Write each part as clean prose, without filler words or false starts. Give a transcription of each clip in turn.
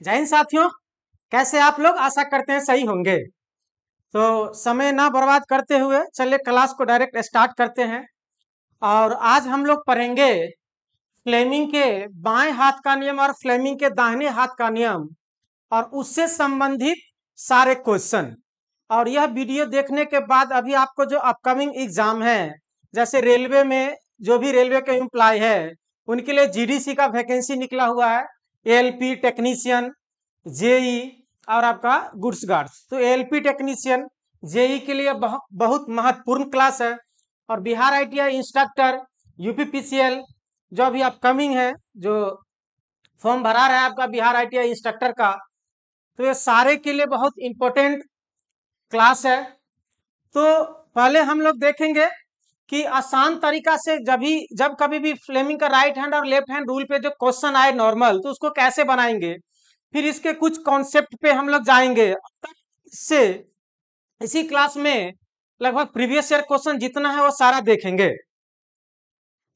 जय हिंद साथियों, कैसे आप लोग? आशा करते हैं सही होंगे। तो समय ना बर्बाद करते हुए चलिए क्लास को डायरेक्ट स्टार्ट करते हैं। और आज हम लोग पढ़ेंगे फ्लेमिंग के बाएं हाथ का नियम और फ्लेमिंग के दाहिने हाथ का नियम और उससे संबंधित सारे क्वेश्चन। और यह वीडियो देखने के बाद अभी आपको जो अपकमिंग एग्जाम है, जैसे रेलवे में जो भी रेलवे के एम्प्लॉय है उनके लिए जीडीसी का वैकेंसी निकला हुआ है, एएलपी टेक्नीशियन, जेई और आपका गुड्स गार्ड्स। तो एएलपी टेक्नीशियन जेई के लिए बहुत महत्वपूर्ण क्लास है। और बिहार आईटीआई इंस्ट्रक्टर, यूपीपीसीएल जो अभी अपकमिंग है, जो फॉर्म भरा रहा है आपका बिहार आईटीआई इंस्ट्रक्टर का, तो ये सारे के लिए बहुत इंपॉर्टेंट क्लास है। तो पहले हम लोग देखेंगे कि आसान तरीका से जब कभी भी फ्लेमिंग का राइट हैंड और लेफ्ट हैंड रूल पे जो क्वेश्चन आए नॉर्मल, तो उसको कैसे बनाएंगे। फिर इसके कुछ कॉन्सेप्ट पे हम लोग जाएंगे। इससे इसी क्लास में लगभग प्रीवियस ईयर क्वेश्चन जितना है वो सारा देखेंगे।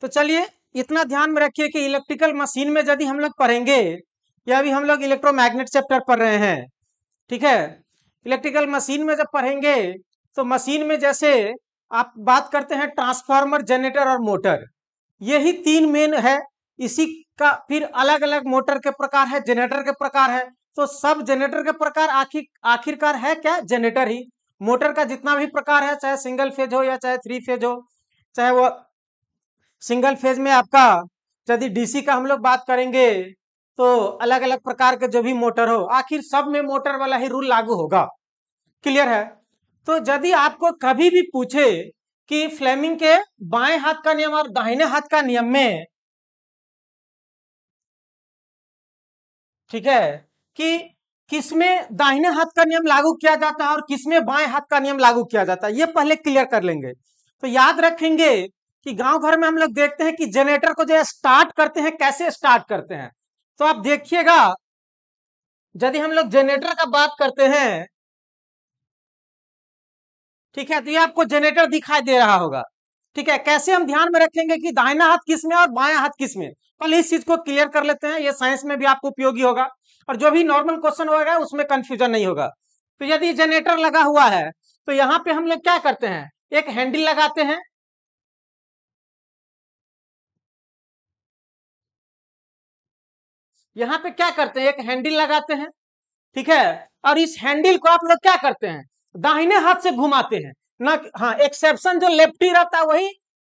तो चलिए इतना ध्यान में रखिए कि इलेक्ट्रिकल मशीन में यदि हम लोग पढ़ेंगे, या अभी हम लोग इलेक्ट्रोमैग्नेट चैप्टर पढ़ रहे हैं, ठीक है। इलेक्ट्रिकल मशीन में जब पढ़ेंगे तो मशीन में जैसे आप बात करते हैं ट्रांसफार्मर, जनरेटर और मोटर, यही तीन मेन है। इसी का फिर अलग अलग मोटर के प्रकार है, जनरेटर के प्रकार है। तो सब जनरेटर के प्रकार आखिरकार है क्या? जनरेटर ही। मोटर का जितना भी प्रकार है, चाहे सिंगल फेज हो या चाहे थ्री फेज हो, चाहे वो सिंगल फेज में आपका यदि डीसी का हम लोग बात करेंगे तो अलग अलग प्रकार के जो भी मोटर हो, आखिर सब में मोटर वाला ही रूल लागू होगा। क्लियर है? तो यदि आपको कभी भी पूछे कि फ्लेमिंग के बाएं हाथ का नियम और दाहिने हाथ का नियम में, ठीक है, कि किसमें दाहिने हाथ का नियम लागू किया जाता है और किसमें बाएं हाथ का नियम लागू किया जाता है, ये पहले क्लियर कर लेंगे। तो याद रखेंगे कि गांव घर में हम लोग देखते हैं कि जनरेटर को जो स्टार्ट करते हैं, कैसे स्टार्ट करते हैं। तो आप देखिएगा, यदि हम लोग जनरेटर का बात करते हैं, ठीक है, तो ये आपको जनरेटर दिखाई दे रहा होगा। ठीक है, कैसे हम ध्यान में रखेंगे कि दाहिना हाथ किस में और बायां हाथ किस में, पहले इस चीज को क्लियर कर लेते हैं। ये साइंस में भी आपको उपयोगी होगा और जो भी नॉर्मल क्वेश्चन होगा उसमें कंफ्यूजन नहीं होगा। तो यदि जनरेटर लगा हुआ है तो यहाँ पे हम लोग क्या करते हैं, एक हैंडल लगाते हैं। यहाँ पे क्या करते हैं, एक हैंडल लगाते हैं, ठीक है। और इस हैंडल को आप लोग क्या करते हैं, दाहिने हाथ से घुमाते हैं ना। हाँ, एक्सेप्शन जो लेफ्टी रहता है वही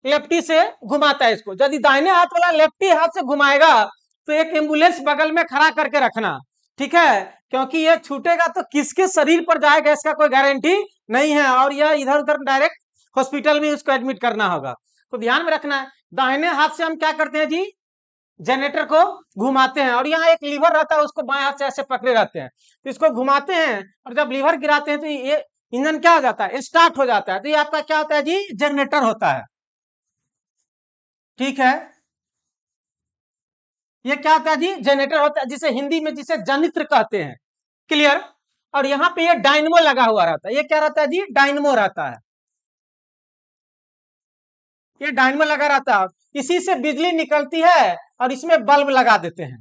लेफ्टी से घुमाता है इसको। यदि दाहिने हाथ वाला लेफ्टी हाथ से घुमाएगा तो एक एम्बुलेंस बगल में खड़ा करके रखना, ठीक है, क्योंकि ये छूटेगा तो किसके शरीर पर जाएगा इसका कोई गारंटी नहीं है, और यह इधर उधर डायरेक्ट हॉस्पिटल में उसको एडमिट करना होगा। तो ध्यान में रखना है, दाहिने हाथ से हम क्या करते हैं जी, जनरेटर को घुमाते हैं। और यहाँ एक लीवर रहता है, उसको बाएं हाथ से ऐसे पकड़े रहते हैं, तो इसको घुमाते हैं और जब लीवर गिराते हैं तो ये इंजन क्या हो जाता है, स्टार्ट हो जाता है। तो ये आपका क्या होता है जी, जनरेटर होता है। ठीक है, ये क्या होता है जी, जनरेटर होता है, जिसे हिंदी में जिसे जनित्र कहते हैं। क्लियर? और यहाँ पे ये डायनमो लगा हुआ रहता है, ये क्या रहता है जी, डायनमो रहता है। ये डायनमो लगा रहता है, इसी से बिजली निकलती है और इसमें बल्ब लगा देते हैं।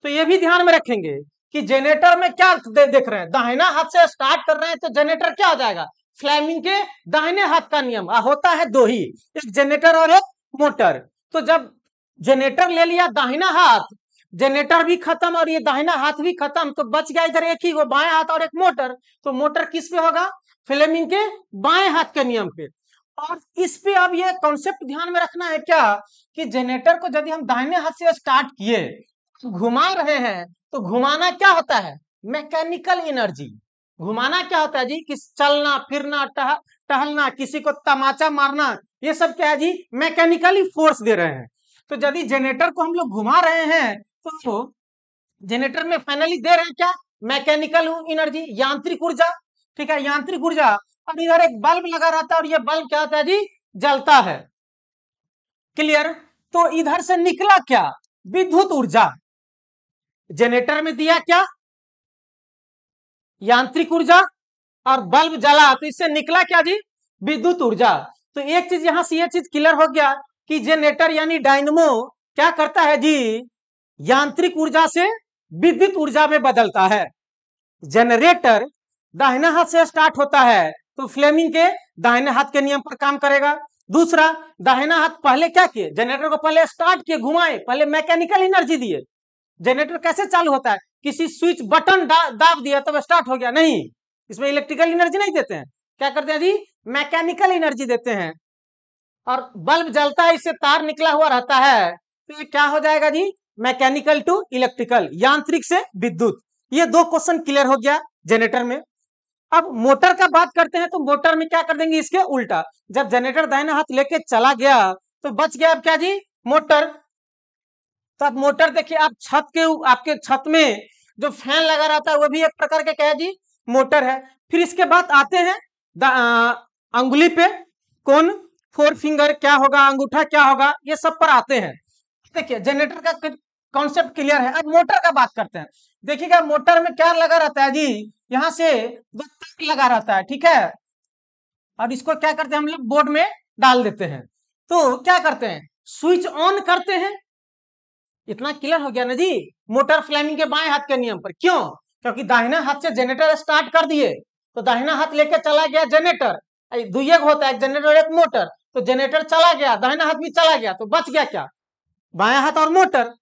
तो ये भी ध्यान में रखेंगे कि जनरेटर में क्या देख रहे हैं, दाहिना हाथ से स्टार्ट कर रहे हैं तो जनरेटर क्या हो जाएगा, फ्लेमिंग के दाहिने हाथ का नियम होता है दो ही, एक जनरेटर और एक मोटर। तो जब जनरेटर ले लिया दाहिना हाथ, जनरेटर भी खत्म और ये दाहिना हाथ भी खत्म, तो बच गया इधर एक ही, वो बाएं हाथ और एक मोटर। तो मोटर किस पे होगा, फ्लेमिंग के बाएं हाथ के नियम पे। और इस पे अब ये कॉन्सेप्ट ध्यान में रखना है क्या, कि जनरेटर को यदि हम दाहिने हाथ से स्टार्ट किए, घुमा रहे हैं, तो घुमाना क्या होता है, मैकेनिकल एनर्जी। घुमाना क्या होता है जी, कि चलना फिरना टहलना, किसी को तमाचा मारना, ये सब क्या है जी, मैकेनिकली फोर्स दे रहे हैं। तो यदि जनरेटर को हम लोग घुमा रहे हैं तो जनरेटर में फाइनली दे रहे हैं क्या, मैकेनिकल एनर्जी, यांत्रिक ऊर्जा। ठीक है, यांत्रिक ऊर्जा। अब इधर एक बल्ब लगा रहता है और ये बल्ब क्या होता है जी, जलता है। क्लियर? तो इधर से निकला क्या, विद्युत ऊर्जा। जनरेटर में दिया क्या, यांत्रिक ऊर्जा, और बल्ब जला तो इससे निकला क्या जी, विद्युत ऊर्जा। तो एक चीज यहां से ये चीज क्लियर हो गया कि जनरेटर यानी डायनमो क्या करता है जी, यांत्रिक ऊर्जा से विद्युत ऊर्जा में बदलता है। जनरेटर दाहिने हाथ से स्टार्ट होता है तो फ्लेमिंग के दाहिने हाथ के नियम पर काम करेगा। दूसरा, दाहिना हाथ पहले क्या किए, जनरेटर को पहले स्टार्ट किए, घुमाए, पहले मैकेनिकल एनर्जी दिए। जनरेटर कैसे चालू होता है, किसी स्विच बटन दाब दिया तब स्टार्ट हो गया, नहीं, इसमें इलेक्ट्रिकल एनर्जी नहीं देते हैं। क्या करते हैं जी, मैकेनिकल एनर्जी देते हैं। और बल्ब जलता है, इससे तार निकला हुआ रहता है, तो ये क्या हो जाएगा जी, मैकेनिकल टू इलेक्ट्रिकल, यांत्रिक से विद्युत। ये दो क्वेश्चन क्लियर हो गया जनरेटर में। अब मोटर का बात करते हैं तो मोटर में क्या कर देंगे, इसके उल्टा। जब जनरेटर दाहिना हाथ लेके चला गया तो बच गया अब क्या जी, मोटर। तो अब मोटर देखिए, आप छत के, आपके छत में जो फैन लगा रहता है वो भी एक प्रकार के क्या है जी, मोटर है। फिर इसके बाद आते हैं अंगुली पे, कौन, फोर फिंगर क्या होगा, अंगूठा क्या होगा, ये सब पर आते हैं। देखिए जनरेटर का कॉन्सेप्ट क्लियर है। अब मोटर का बात करते हैं। देखिएगा मोटर में क्या लगा रहता है जी, यहां से दो तार लगा रहता है, ठीक है। और इसको क्या करते हैं हम लोग, बोर्ड में डाल देते हैं। तो क्या करते हैं, स्विच ऑन करते हैं। इतना क्लियर हो गया ना जी, मोटर फ्लेमिंग के बाएं हाथ के नियम पर। क्यों, क्योंकि दाहिना हाथ से जनरेटर स्टार्ट कर दिए तो दाहिना हाथ लेके चला गया जनरेटर, दुइये होता है, एक जनरेटर और एक मोटर। तो जनरेटर चला गया, दाहिना हाथ भी चला गया, तो बच गया क्या, बायां हाथ और मोटर।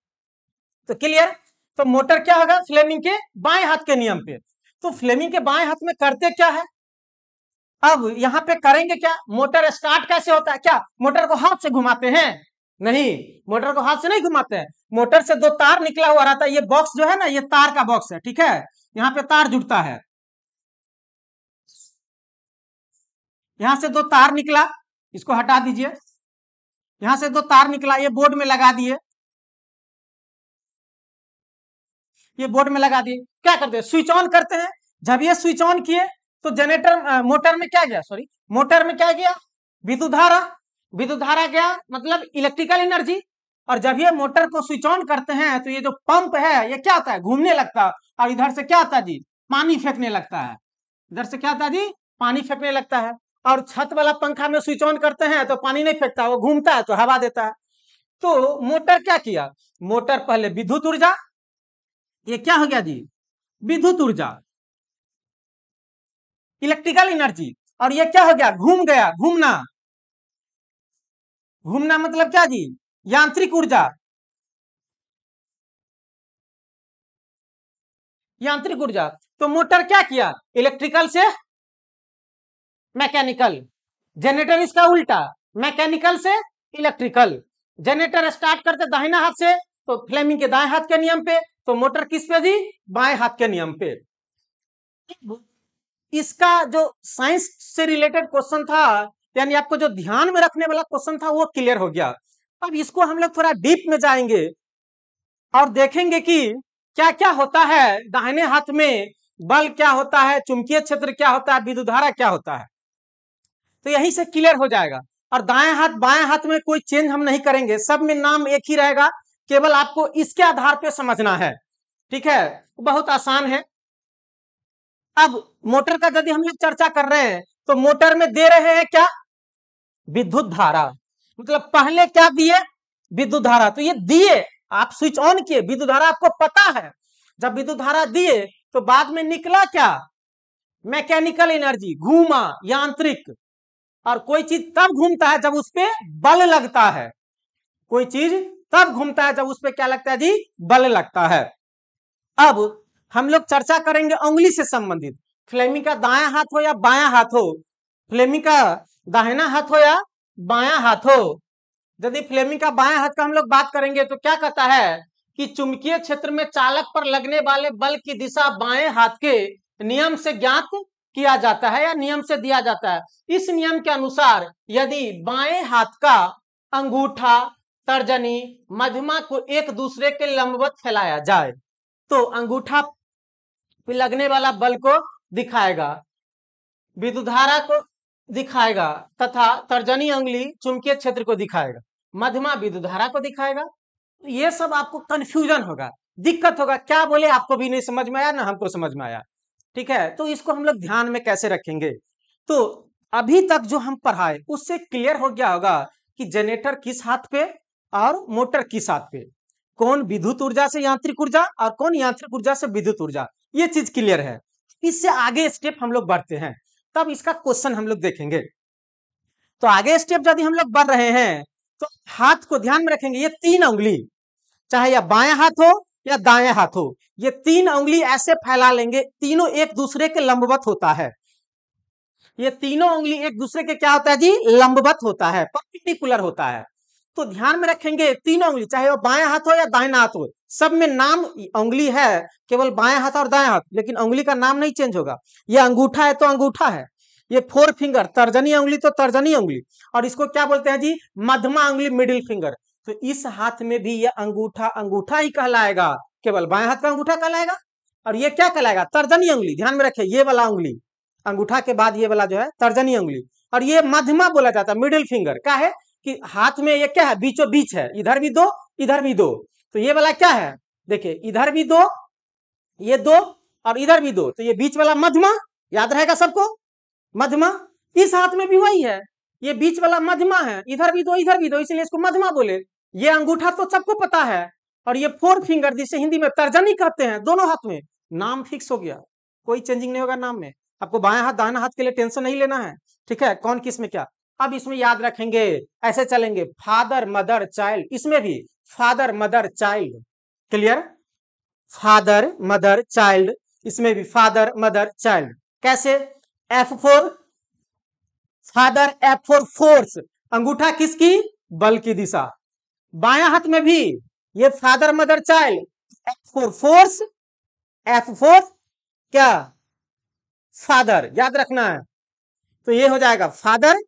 तो क्लियर। तो मोटर क्या होगा, फ्लेमिंग के बाएं हाथ के नियम पे। तो फ्लेमिंग के बाएं हाथ में करते क्या है, अब यहां पे करेंगे क्या, मोटर स्टार्ट कैसे होता है, क्या मोटर को हाथ से घुमाते हैं, नहीं, मोटर को हाथ से नहीं घुमाते हैं। मोटर से दो तार निकला हुआ रहता है, ये बॉक्स जो है ना, ये तार का बॉक्स है, ठीक है। यहाँ पे तार जुड़ता है, यहां से दो तार निकला, इसको हटा दीजिए। यहां से दो तार निकला, ये बोर्ड में लगा दिए, ये बोर्ड में लगा दिए। क्या करते हैं, स्विच ऑन करते हैं। जब ये स्विच ऑन किए तो जनरेटर मोटर में क्या गया, सॉरी, मोटर में क्या गया, विद्युत धारा। विद्युत धारा गया मतलब इलेक्ट्रिकल एनर्जी। और जब ये मोटर को स्विच ऑन करते हैं तो ये जो पंप है ये क्या होता है, घूमने लगता है। और इधर से क्या होता है जी, पानी फेंकने लगता है। इधर से क्या होता है जी, पानी फेंकने लगता है। और छत वाला पंखा में स्विच ऑन करते हैं तो पानी नहीं फेंकता, वो घूमता है तो हवा देता है। तो मोटर क्या किया, मोटर पहले विद्युत ऊर्जा, ये क्या हो गया जी, विद्युत ऊर्जा, इलेक्ट्रिकल एनर्जी। और ये क्या हो गया, घूम गया, घूमना, घूमना मतलब क्या जी, यांत्रिक ऊर्जा, यांत्रिक ऊर्जा। तो मोटर क्या किया, इलेक्ट्रिकल से मैकेनिकल। जनरेटर इसका उल्टा, मैकेनिकल से इलेक्ट्रिकल। जनरेटर स्टार्ट करते दाहिना हाथ से तो फ्लेमिंग के दाएं हाथ के नियम पे, तो मोटर किस पे दी, बाएं हाथ के नियम पे। इसका जो साइंस से रिलेटेड क्वेश्चन था, यानी आपको जो ध्यान में रखने वाला क्वेश्चन था, वो क्लियर हो गया। अब इसको हम लोग थोड़ा डीप में जाएंगे और देखेंगे कि क्या क्या होता है दाहिने हाथ में, बल क्या होता है, चुंबकीय क्षेत्र क्या होता है, विद्युत धारा क्या होता है। तो यहीं से क्लियर हो जाएगा। और दाएं हाथ बाएं हाथ में कोई चेंज हम नहीं करेंगे, सब में नाम एक ही रहेगा, केवल आपको इसके आधार पे समझना है, ठीक है, बहुत आसान है। अब मोटर का यदि हम लोग चर्चा कर रहे हैं तो मोटर में दे रहे हैं क्या, विद्युत धारा। मतलब पहले क्या दिए, विद्युत धारा। तो ये दिए, आप स्विच ऑन किए, विद्युत धारा आपको पता है। जब विद्युत धारा दिए तो बाद में निकला क्या, मैकेनिकल एनर्जी, घूमा, यांत्रिक। और कोई चीज तब घूमता है जब उस पर बल लगता है, कोई चीज तब घूमता है जब उस पर क्या लगता है जी, बल लगता है। अब हम लोग चर्चा करेंगे उंगली से संबंधित, फ्लेमिंग का दायां हाथ हो या बायां हाथ हो, फ्लेमिंग का दाहिना हाथ हो या बायां हाथ हो। यदि फ्लेमिंग का बायां हाथ का हम लोग बात करेंगे तो क्या कहता है कि चुंबकीय क्षेत्र में चालक पर लगने वाले बल की दिशा बाएं हाथ के नियम से ज्ञात किया जाता है या नियम से दिया जाता है। इस नियम के अनुसार यदि बाएं हाथ का अंगूठा, तर्जनी, मध्यमा को एक दूसरे के लंबवत फैलाया जाए तो अंगूठा पे लगने वाला बल को दिखाएगा, विद्युत धारा को दिखाएगा, तथा तर्जनी उंगली चुंबकीय क्षेत्र को दिखाएगा, मध्यमा विद्युत धारा को दिखाएगा। ये सब आपको कंफ्यूजन होगा, दिक्कत होगा, क्या बोले आपको भी नहीं समझ में आया ना हमको समझ में आया, ठीक है। तो इसको हम लोग ध्यान में कैसे रखेंगे, तो अभी तक जो हम पढ़ाए उससे क्लियर हो गया होगा कि जनरेटर किस हाथ पे और मोटर किस हाथ पे। कौन विद्युत ऊर्जा से यांत्रिक ऊर्जा और कौन यांत्रिक ऊर्जा से विद्युत ऊर्जा, ये चीज क्लियर है। इससे आगे स्टेप हम लोग बढ़ते हैं, तब इसका क्वेश्चन हम लोग देखेंगे। तो आगे स्टेप यदि हम लोग बढ़ रहे हैं तो हाथ को ध्यान में रखेंगे, ये 3 उंगली, चाहे या बाएं हाथ हो या दाएं हाथ हो, ये 3 उंगली ऐसे फैला लेंगे, तीनों एक दूसरे के लंबवत होता है। ये तीनों उंगली एक दूसरे के क्या होता है जी, लंबवत होता है, परपेंडिकुलर होता है। तो ध्यान में रखेंगे तीनों उंगली, चाहे वो बाएं हाथ हो या दाहिना हाथ हो, सब में नाम उंगली है, केवल बाएं हाथ और दाएं हाथ, लेकिन उंगली का नाम नहीं चेंज होगा। ये अंगूठा है तो अंगूठा है, ये 4 फिंगर तर्जनी उंगली तो तर्जनी उंगली, और इसको क्या बोलते हैं जी, मध्यमा उंगली, मिडिल फिंगर। तो इस हाथ में भी ये अंगूठा अंगूठा ही कहलाएगा, केवल बाएं हाथ का अंगूठा कहलाएगा। और ये क्या कहलाएगा, तर्जनी उंगली। ध्यान में रखे, ये वाला उंगली अंगूठा के बाद ये वाला जो है तर्जनी उंगली, और ये मध्यमा बोला जाता है, मिडिल फिंगर। क्या है कि हाथ में ये क्या है, बीचों बीच है, इधर भी दो इधर भी दो। तो ये वाला क्या है, देखिए इधर भी दो, ये दो, और इधर भी दो, तो ये बीच वाला मध्यमा, याद रहेगा सबको, मध्यमा। इस हाथ में भी वही है, ये बीच वाला मध्यमा है, इधर भी दो इधर भी दो, इसलिए इसको मध्यमा बोले। ये अंगूठा तो सबको पता है, और ये 4 फिंगर जिसे हिंदी में तर्जनी कहते हैं, दोनों हाथ में। नाम फिक्स हो गया, कोई चेंजिंग नहीं होगा नाम में। आपको बाएं हाथ दाहिना हाथ के लिए टेंशन नहीं लेना है, ठीक है, कौन किस में क्या। अब इसमें याद रखेंगे, ऐसे चलेंगे, फादर मदर चाइल्ड, इसमें भी father mother child, clear, father mother child, इसमें भी फादर मदर चाइल्ड। कैसे, F4 फादर, F4 फोर्स, अंगूठा किसकी, बल की दिशा। बायां हाथ में भी ये father mother child, F4 force, F4 क्या, फादर, याद रखना है। तो ये हो जाएगा फादर।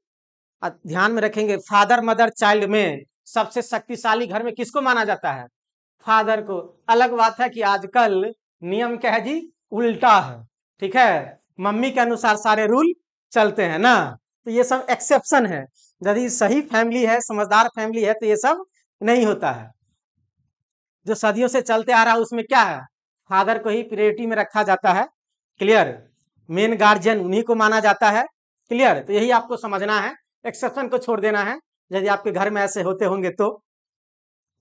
ध्यान में रखेंगे, फादर मदर चाइल्ड में सबसे शक्तिशाली घर में किसको माना जाता है, फादर को। अलग बात है कि आजकल नियम क्या है जी, उल्टा है, ठीक है, मम्मी के अनुसार सारे रूल चलते हैं ना। तो ये सब एक्सेप्शन है, यदि सही फैमिली है, समझदार फैमिली है, तो ये सब नहीं होता है। जो सदियों से चलते आ रहा है उसमें क्या है, फादर को ही प्रायोरिटी में रखा जाता है, क्लियर, मेन गार्जियन उन्हीं को माना जाता है, क्लियर। तो यही आपको समझना है, एक्सेप्शन को छोड़ देना है यदि आपके घर में ऐसे होते होंगे तो।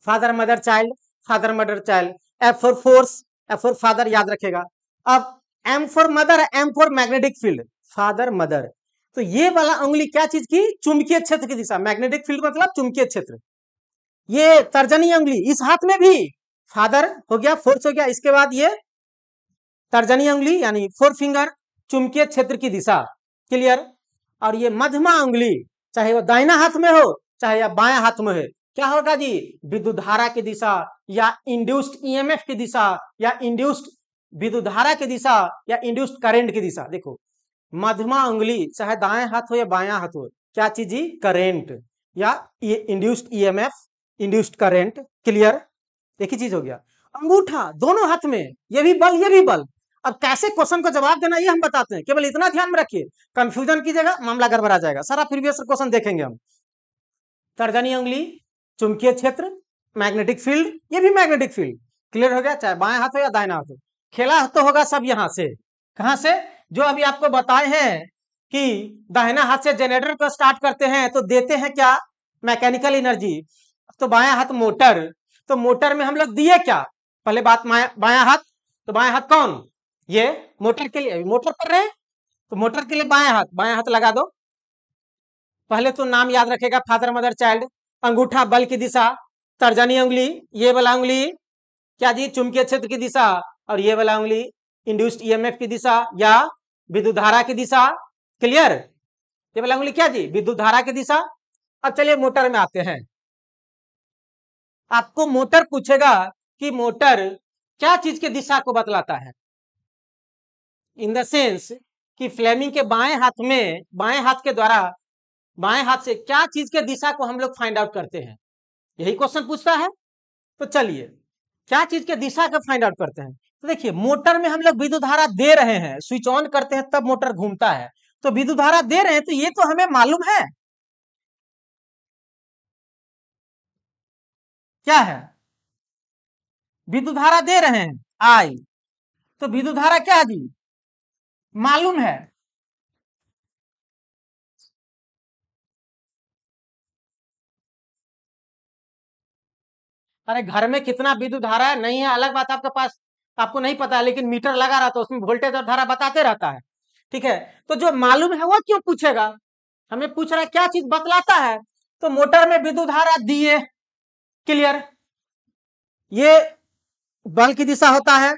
Father mother child, father mother child, F4 force, F4 father, याद रखेगा। अब M4 mother, M4 magnetic field, father mother. तो ये वाला उंगली क्या चीज की, चुंबकीय क्षेत्र की दिशा, मैग्नेटिक फील्ड मतलब चुंबकीय क्षेत्र। ये तर्जनी उंगली, इस हाथ में भी फादर हो गया, फोर्स हो गया, इसके बाद ये तर्जनी उंगली यानी 4 फिंगर, चुंबकीय क्षेत्र की दिशा, क्लियर। और ये मध्यमा उंगली, चाहे वो दाहिना हाथ में हो चाहे या बायां हाथ में हो, क्या होगा जी, विद्युत धारा की दिशा या इंड्यूस्ड ईएमएफ की दिशा, या इंड्यूस्ड विद्युत धारा की दिशा, या इंड्यूस्ड करंट की दिशा। देखो मध्यमा उंगली चाहे दाएं हाथ हो या बायां हाथ हो, क्या चीज जी, करेंट, या ये induced EMF, induced current, clear. एक ही चीज हो गया। अंगूठा दोनों हाथ में, ये भी बल ये भी बल। अब कैसे क्वेश्चन को जवाब देना ये हम बताते हैं, केवल इतना ध्यान में रखिए, कंफ्यूजन कीजिएगा मामला गड़बड़ा जाएगा। सारा प्रीवियस क्वेश्चन देखेंगे हम। तर्जनी उंगली, चुंबकीय क्षेत्र, मैग्नेटिक फील्ड, ये भी मैग्नेटिक फील्ड, क्लियर हो गया, चाहे बाएं हाथ हो या दाहिना हाथ हो। खेला तो होगा सब यहां से, कहां से, जो अभी आपको बताए हैं कि दाहिना हाथ से जनरेटर को स्टार्ट करते हैं तो देते हैं क्या, मैकेनिकल एनर्जी। तो बायां हाथ मोटर, तो मोटर में हम लोग दिए क्या, पहले बात बायां हाथ, तो बायां हाथ कौन, ये मोटर के लिए, मोटर कर रहे हैं तो मोटर के लिए बायां हाथ लगा दो। पहले तो नाम याद रखेगा, फादर मदर चाइल्ड, अंगूठा बल की दिशा, तर्जनी उंगली, ये वाला उंगली क्या जी, चुंबकीय क्षेत्र की दिशा, और ये वाला उंगली इंड्यूस्ड ईएमएफ की दिशा या विद्युत धारा की दिशा, क्लियर। ये वाला उंगली क्या जी, विद्युत धारा की दिशा। अब चलिए मोटर में आते हैं। आपको मोटर पूछेगा कि मोटर क्या चीज के दिशा को बतलाता है, इन द सेंस कि फ्लेमिंग के बाएं हाथ में, बाएं हाथ के द्वारा, बाएं हाथ से क्या चीज के दिशा को हम लोग फाइंड आउट करते हैं, यही क्वेश्चन पूछता है। तो चलिए क्या चीज के दिशा का फाइंड आउट करते हैं। तो देखिए मोटर में हम लोग विद्युत धारा दे रहे हैं, स्विच ऑन करते हैं तब मोटर घूमता है, तो विद्युत धारा दे रहे हैं, तो ये तो हमें मालूम है क्या है, विद्युत धारा दे रहे हैं आई, तो विद्युत धारा क्या है जी, मालूम है। अरे घर में कितना विद्युत धारा है नहीं है अलग बात, आपके पास आपको नहीं पता है, लेकिन मीटर लगा रहता है उसमें वोल्टेज और धारा बताते रहता है। ठीक है, तो जो मालूम है वो क्यों पूछेगा, हमें पूछ रहा है क्या चीज बतलाता है। तो मोटर में विद्युत धारा दिए, क्लियर। ये बल की दिशा होता है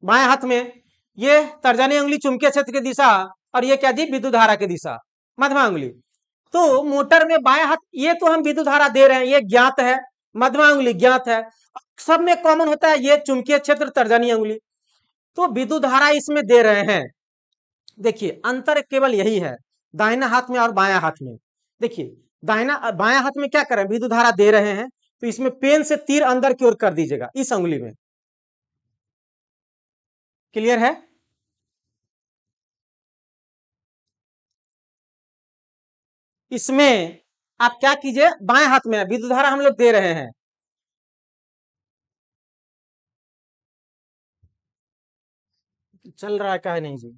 बाएं हाथ में, ये तर्जनी उंगली चुंबकीय क्षेत्र की दिशा, और ये क्या जी विद्युत धारा की दिशा मध्यमा उंगली। तो मोटर में बाएं हाथ, ये तो हम विद्युत धारा दे रहे हैं, ये ज्ञात है, मध्यमा उंगली ज्ञात है, सब में कॉमन होता है ये चुंबकीय क्षेत्र तर्जनी उंगली। तो विद्युत धारा इसमें दे रहे हैं। देखिए अंतर केवल यही है दाहिना हाथ में और बायां हाथ में। देखिए दाहिना बायां हाथ में क्या करें, विद्युत धारा दे रहे हैं, तो इसमें पेन से तीर अंदर की ओर कर दीजिएगा इस उंगली में, क्लियर है। इसमें आप क्या कीजिए, बाएं हाथ में विद्युत धारा हम लोग दे रहे हैं, चल रहा है क्या नहीं जी।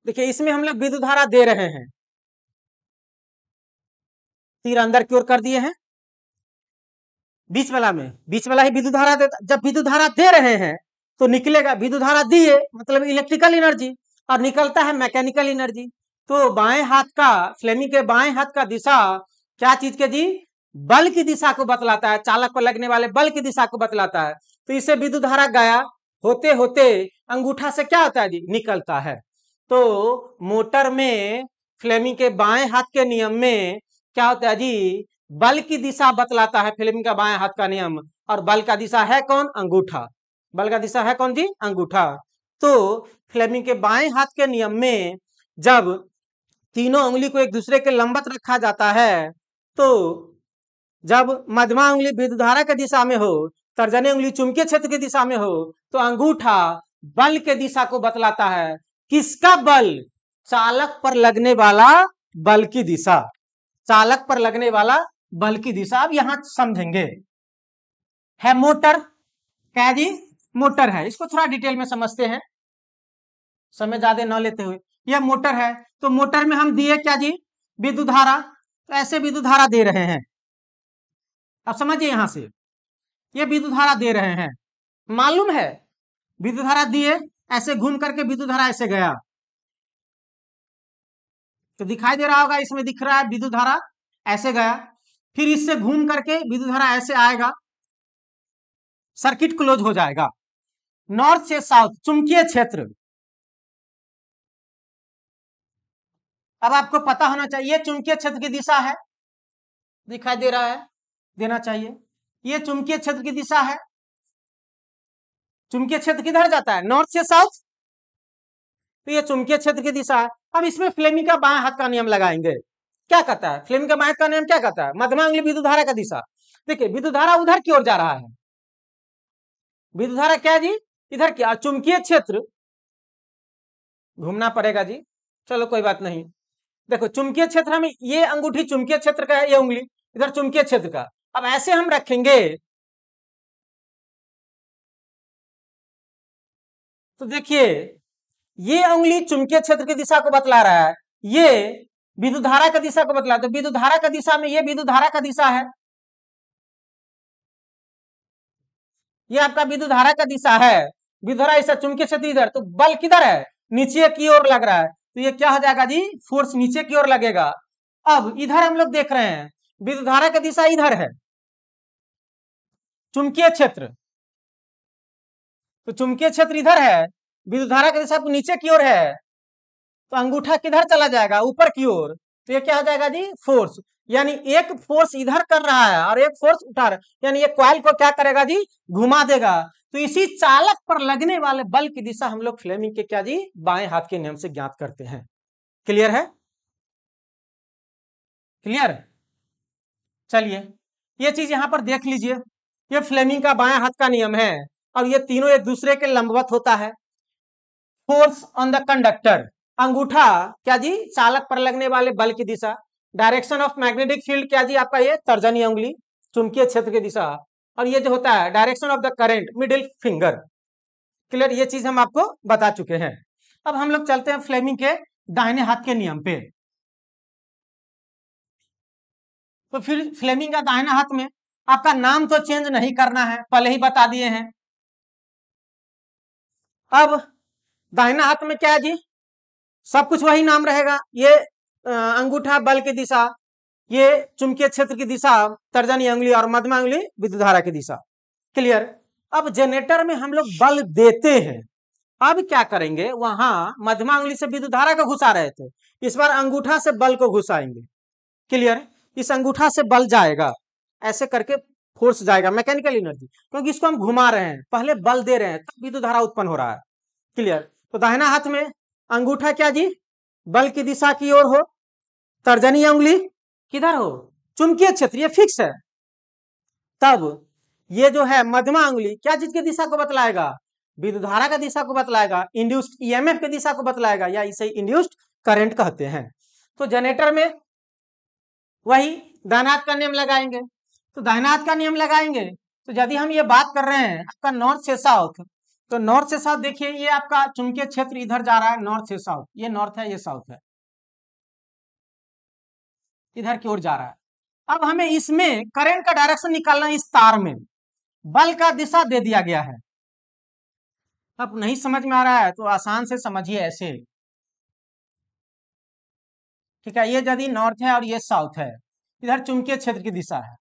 देखिए इसमें हम लोग विद्युत धारा दे रहे हैं, तीर अंदर की ओर कर दिए हैं, बीच वाला में, बीच वाला ही विद्युत धारा देता। जब विद्युत धारा दे रहे हैं तो निकलेगा, विद्युत धारा दिए मतलब इलेक्ट्रिकल एनर्जी, और निकलता है मैकेनिकल एनर्जी। तो बाएं हाथ का, फ्लेमिंग के बाएं हाथ का दिशा क्या चीज के जी, बल की दिशा को बतलाता है, चालक पर लगने वाले बल की दिशा को बतलाता है। तो इसे विद्युत धारा गया, होते होते अंगूठा से क्या होता है जी, निकलता है। तो मोटर में फ्लेमिंग के बाएं हाथ के नियम में क्या होता है जी, बल की दिशा बतलाता है फ्लेमिंग का बाएं हाथ का नियम, और बल का दिशा है कौन, अंगूठा। बल का दिशा है कौन जी, अंगूठा। तो फ्लेमिंग के बाएं हाथ के नियम में जब तीनों उंगली को एक दूसरे के लंबवत रखा जाता है, तो जब मध्यमा उंगली विद्युत धारा की दिशा में हो, तर्जनी उंगली चुंबकीय क्षेत्र की दिशा में हो, तो अंगूठा बल के दिशा को बतलाता है। किसका बल, चालक पर लगने वाला बल की दिशा, चालक पर लगने वाला बल की दिशा। अब यहां समझेंगे, है मोटर, क्या जी, मोटर है, इसको थोड़ा डिटेल में समझते हैं समय ज्यादा न लेते हुए। यह मोटर है, तो मोटर में हम दिए क्या जी, विद्युत धारा, तो ऐसे विद्युत धारा दे रहे हैं। अब समझिए यहां से, ये विद्युत धारा दे रहे हैं, मालूम है विद्युत धारा दिए, ऐसे घूम करके विद्युत धारा ऐसे गया, तो दिखाई दे रहा होगा, इसमें दिख रहा है विद्युत धारा ऐसे गया, फिर इससे घूम करके विद्युत धारा ऐसे आएगा, सर्किट क्लोज हो जाएगा। नॉर्थ से साउथ चुंबकीय क्षेत्र, अब आपको पता होना चाहिए चुंबकीय क्षेत्र की दिशा है, दिखाई दे रहा है, देना चाहिए, ये चुंबकीय क्षेत्र की दिशा है। चुंबकीय क्षेत्र किधर जाता है, नॉर्थ से साउथ, तो ये चुंबकीय क्षेत्र की दिशा है। अब इसमें फ्लेमिंग का बाएं हाथ का नियम लगाएंगे, क्या कहता है फ्लेमिंग का बाएं हाथ का नियम, क्या कहता है, मध्यमा उंगली विद्युत धारा का दिशा। देखिए विद्युत धारा उधर की ओर जा रहा है, विद्युत धारा क्या जी, इधर क्या, चुंबकीय क्षेत्र घूमना पड़ेगा जी, चलो कोई बात नहीं। देखो चुंबकीय क्षेत्र में, ये अंगूठी चुंबकीय क्षेत्र का है, ये उंगली इधर चुंबकीय क्षेत्र का। अब ऐसे हम रखेंगे, तो देखिए ये उंगली चुंबकीय क्षेत्र की दिशा को बतला रहा है, ये विद्युत धारा की दिशा को बतला, तो विद्युत धारा की दिशा में ये विद्युत धारा का दिशा है, ये आपका विद्युत धारा का दिशा है, विद्युत धारा ऐसा चुंबकीय क्षेत्र इधर, तो बल किधर है, नीचे की ओर लग रहा है, तो ये क्या हो जाएगा जी, फोर्स नीचे की ओर लगेगा। अब इधर हम लोग देख रहे हैं विद्युत धारा की दिशा इधर है, चुंबकीय क्षेत्र, तो चुंबकीय क्षेत्र इधर है, विद्युत धारा की दिशा नीचे की ओर है, तो अंगूठा किधर चला जाएगा, ऊपर की ओर, तो ये क्या हो जाएगा जी, फोर्स। यानी एक फोर्स इधर कर रहा है और एक फोर्स उठा रहा है, यानी ये कॉइल को क्या करेगा जी, घुमा देगा। तो इसी चालक पर लगने वाले बल की दिशा हम लोग फ्लेमिंग के क्या जी, बाएं हाथ के नियम से ज्ञात करते हैं। क्लियर है, क्लियर। चलिए ये चीज यहां पर देख लीजिए, ये फ्लेमिंग का बाएं हाथ का नियम है, और ये तीनों एक दूसरे के लंबवत होता है। फोर्स ऑन द कंडक्टर, अंगूठा क्या जी, चालक पर लगने वाले बल की दिशा। डायरेक्शन ऑफ मैग्नेटिक फील्ड क्या जी, आपका ये तर्जनी उंगली चुंबकीय क्षेत्र की दिशा, और ये जो होता है direction of the current middle finger. Clear, ये चीज हम आपको बता चुके हैं। अब हम लोग चलते हैं फ्लेमिंग के दाहिने हाथ के नियम पे। तो फिर फ्लेमिंग का दाहिना हाथ में आपका नाम तो चेंज नहीं करना है, पहले ही बता दिए हैं। अब दाहिना हाथ में क्या है जी, सब कुछ वही नाम रहेगा। ये अंगूठा बल की दिशा, ये चुंबकीय क्षेत्र की दिशा तर्जनी अंगुली और मध्यमा अंगुली विद्युत धारा की दिशा। क्लियर। अब जनरेटर में हम लोग बल देते हैं, अब क्या करेंगे, वहां मध्यमा अंगुली से विद्युत धारा को घुसा रहे थे, इस बार अंगूठा से बल को घुसाएंगे। क्लियर। इस अंगूठा से बल जाएगा, ऐसे करके फोर्स जाएगा, मैकेनिकल एनर्जी, क्योंकि इसको हम घुमा रहे हैं, पहले बल दे रहे हैं तब विद्युत धारा उत्पन्न हो रहा है। क्लियर। तो दाहिना हाथ में अंगूठा क्या जी, बल की दिशा की ओर हो, तर्जनी अंगुली किधर हो, चुंबकीय क्षेत्र, ये फिक्स है। तब ये जो है मध्यमा अंगुली क्या चीज की दिशा को बतलाएगा, विद्युत धारा का दिशा को बतलाएगा, इंड्यूस्ड ईएमएफ की दिशा को बतलाएगा, या इसे इंड्यूस्ड करंट कहते हैं। तो जनरेटर में वही दाहिना हाथ का नियम लगाएंगे। तो दाहिना हाथ का नियम लगाएंगे तो यदि हम ये बात कर रहे हैं आपका नॉर्थ से साउथ, तो नॉर्थ से साउथ देखिए, ये आपका चुंबकीय क्षेत्र इधर जा रहा है, नॉर्थ से साउथ, ये नॉर्थ है, ये साउथ है, इधर की ओर जा रहा है। अब हमें इसमें करंट का डायरेक्शन निकालना है, इस तार में बल का दिशा दे दिया गया है। अब नहीं समझ में आ रहा है तो आसान से समझिए ऐसे, ठीक है, ये यदि नॉर्थ है और ये साउथ है, इधर चुंबकीय क्षेत्र की दिशा है।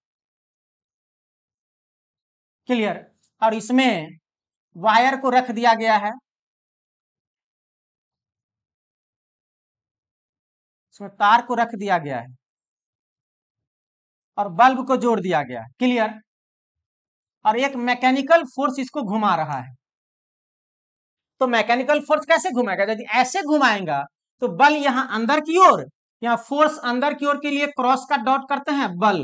क्लियर। और इसमें वायर को रख दिया गया है, इसमें तार को रख दिया गया है और बल्ब को जोड़ दिया गया है। क्लियर। और एक मैकेनिकल फोर्स इसको घुमा रहा है। तो मैकेनिकल फोर्स कैसे घुमाएगा, यदि ऐसे घुमाएगा तो बल यहां अंदर की ओर, यहाँ फोर्स अंदर की ओर के लिए क्रॉस का डॉट करते हैं बल,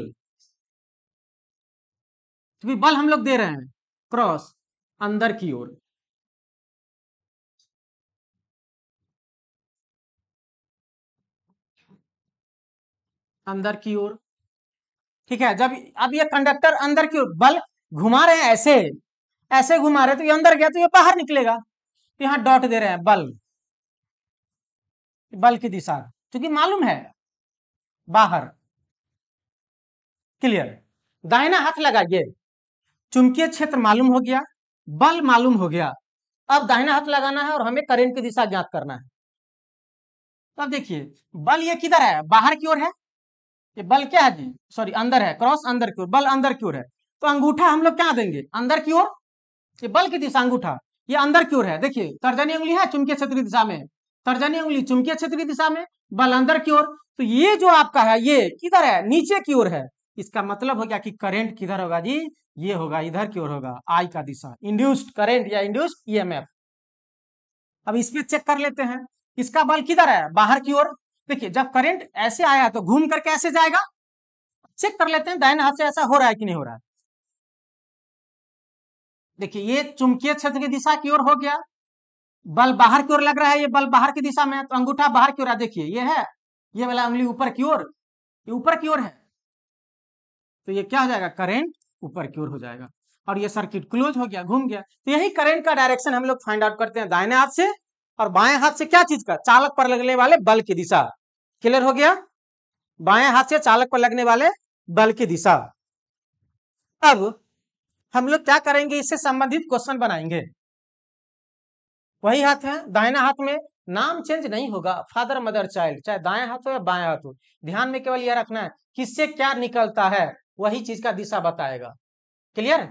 तो बल हम लोग दे रहे हैं क्रॉस अंदर की ओर, अंदर की ओर। ठीक है, जब अब ये कंडक्टर अंदर की ओर बल घुमा रहे हैं, ऐसे ऐसे घुमा रहे, तो ये अंदर गया तो ये बाहर निकलेगा, तो यहाँ डॉट दे रहे हैं बल, बल की दिशा क्योंकि मालूम है बाहर। क्लियर। दाहिना हाथ लगाइए, चुंबकीय क्षेत्र मालूम हो गया, बल मालूम हो गया, अब दाहिना हाथ लगाना है और हमें करंट की दिशा ज्ञात करना है। तो अब देखिए बल ये किधर है, बाहर की ओर है, ये बल क्या है जी, सॉरी अंदर है, क्रॉस अंदर की ओर, बल अंदर की ओर है, तो अंगूठा हम लोग क्या देंगे अंदर की ओर, ये बल की दिशा अंगूठा ये अंदर की ओर है। देखिए तर्जनी उंगली है चुंबकीय क्षेत्र की दिशा में, तर्जनी उंगली चुंबकीय क्षेत्र की दिशा में, बल अंदर की ओर, तो ये जो आपका है ये किधर है, नीचे की ओर है। इसका मतलब हो गया कि करंट किधर होगा जी, ये होगा इधर की ओर होगा, आई का दिशा, इंड्यूस्ड करंट या इंड्यूस्ड ईएमएफ। अब इस पे चेक कर लेते हैं, इसका बल किधर है, बाहर की ओर। देखिए जब करंट ऐसे आया तो घूम करके ऐसे जाएगा, चेक कर लेते हैं दाहिने हाथ से ऐसा हो रहा है कि नहीं हो रहा है। देखिए ये चुंबकीय क्षेत्र की दिशा की ओर हो गया, बल बाहर की ओर लग रहा है, ये बल बाहर की दिशा में है, तो अंगूठा बाहर की ओर है। देखिए ये है, ये वाला उंगली ऊपर की ओर, ये ऊपर की ओर है, तो ये क्या हो जाएगा, करंट ऊपर की ओर हो जाएगा, और ये सर्किट क्लोज हो गया, घूम गया। तो यही करंट का डायरेक्शन हम लोग फाइंड आउट करते हैं दाहिने हाथ से, और बाएं हाथ से क्या चीज का, चालक पर लगने वाले बल की दिशा। क्लियर हो गया, बाएं हाथ से चालक पर लगने वाले बल की दिशा। अब हम लोग क्या करेंगे, इससे संबंधित क्वेश्चन बनाएंगे। वही हाथ है, दाहिना हाथ में नाम चेंज नहीं होगा, फादर मदर चाइल्ड, चाहे दाएं हाथ हो या बाएं हाथ हो, ध्यान में केवल यह रखना है किससे क्या निकलता है, वही चीज का दिशा बताएगा। क्लियर।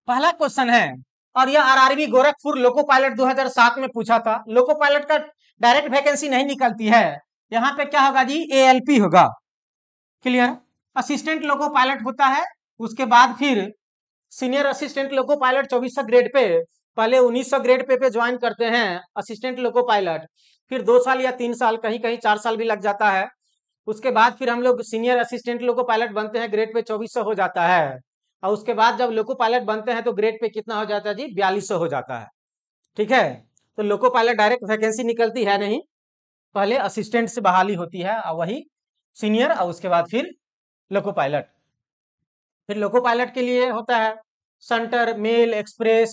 पहला क्वेश्चन है, और यह आरआरबी गोरखपुर लोको पायलट 2007 में पूछा था। लोको पायलट का डायरेक्ट वैकेंसी नहीं निकलती है, यहाँ पे क्या होगा जी, एएलपी होगा। क्लियर। असिस्टेंट लोको पायलट होता है, उसके बाद फिर senior assistant loco pilot 2400 grade pay, पहले 1900 ग्रेड पे ज्वाइन करते हैं असिस्टेंट लोको पायलट, फिर 2 साल या 3 साल, कहीं कहीं 4 साल भी लग जाता है, उसके बाद फिर हम लोग सीनियर असिस्टेंट लोको पायलट बनते हैं, ग्रेड पे 2400 हो जाता है, और उसके बाद जब लोको पायलट बनते हैं तो ग्रेड पे कितना हो जाता है जी, 4200 हो जाता है। ठीक है, तो लोको पायलट डायरेक्ट वैकेंसी निकलती है नहीं, पहले असिस्टेंट से बहाली होती है, और वही सीनियर, और उसके बाद फिर लोको पायलट। फिर लोको पायलट के लिए होता है सेंटर, मेल, एक्सप्रेस,